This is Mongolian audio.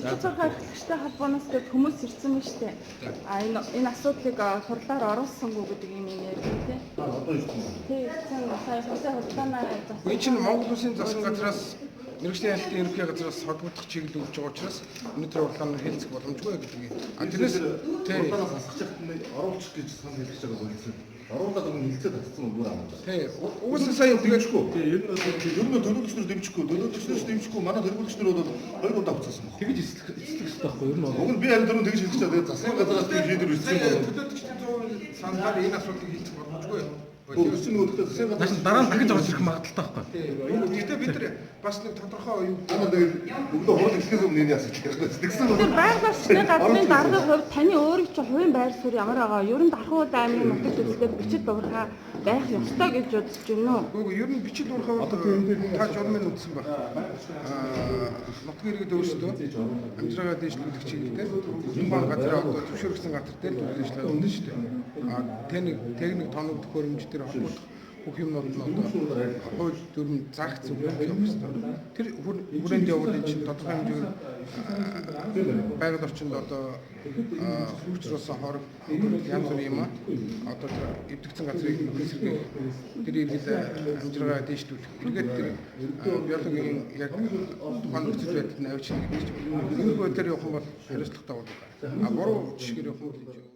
Бичиг зураг ахлагчтай холбооноос гээд хүмүүс ирсэн байна шүү дээ. Энэ асуудлыг хурлаар оруулсангүй гэдэг юм яриа тий. Одоо ирсэн үү? Тий, ирсэн сая хурлаанаа зассан. Энэ чинь Монгол Улсын засгийн газраас мэргэжлийн ялтын ерөнхий газраас холбогдох чиглэл өгч байгаа учраас өнөөдөр хурлаанд хэлцэх боломжгүй гэдэг. Тэрнээс хурлаанаас асах чагтны оруулах гэж санал хэлж байгаа болсон. Оруулаад өгөн хэлцээ татсан үгээр амлаа. Тий. Угсаа сая дэмжихгүй. Тий, ер нь төлөөлөгчнөр дэмжихгүй. Манай төлөөлөгчнөр бол 2 удаа хуцаасан байна. Тэгж эцлэх хэрэгтэй байхгүй ер нь. Уг нь би харин түрүүн тэгж хэлчихсэн. Тэгээд засгийн газраас тийм шийдвэр ирсэн бол төлөөлөгчдийн 100% саналаар энэ асуудлыг хэлцэх боломжгүй. Өссөн нөгөө засгийн газраас Дараа нь дахиж орж ирэх магадaltaй байхгүй. Гэхдээ бид нар бас нэг тодорхой юу өглөө хурал ихлээс өмнө энэ асуудал ярих гэсэн. Тэгсэн бол Байгаль орчны газрын даргын хувьд таны өөрийн чинь хувийн байр суурь ямар байгаа? Ер нь Дархуул аймгийн нутагт үзлээд бичил дурхай байх ёстой гэж бодож байна уу? Үгүй ер нь бичил урахад та журмын үтсэн баг. Нутгийн иргэд өөрсдөө амжиргаа дэвшлүүлэх чиглэлээр энэ газраа одоо зөвшөөрсөн газар дээр төлөвлөжлөө өгнө шүү дээ. Техник тоног төхөөрөмж дээр холбогдох бүх юмнууд нь одоо хууль дүрм зарах зүйл явах хэрэгтэй. Тэр хүрээнд явуулын чинь тодорхой хэмжээгээр байгаль орчинд одоо хөвчрөөсөн хорог янз бүрийн юм одоо эвдэгцэн газрыг эсэргүүцэх тэр иргэд амжиргаа дэвшлүүлэх. Тэгээд тэр биологийн яг тухайн нөхцөл байдалд нь авчирна гэдэг чинь. Үүнийхөө дээр явах юм бол хариуцлагатай болдог. Буруу жишгээр явах юм бол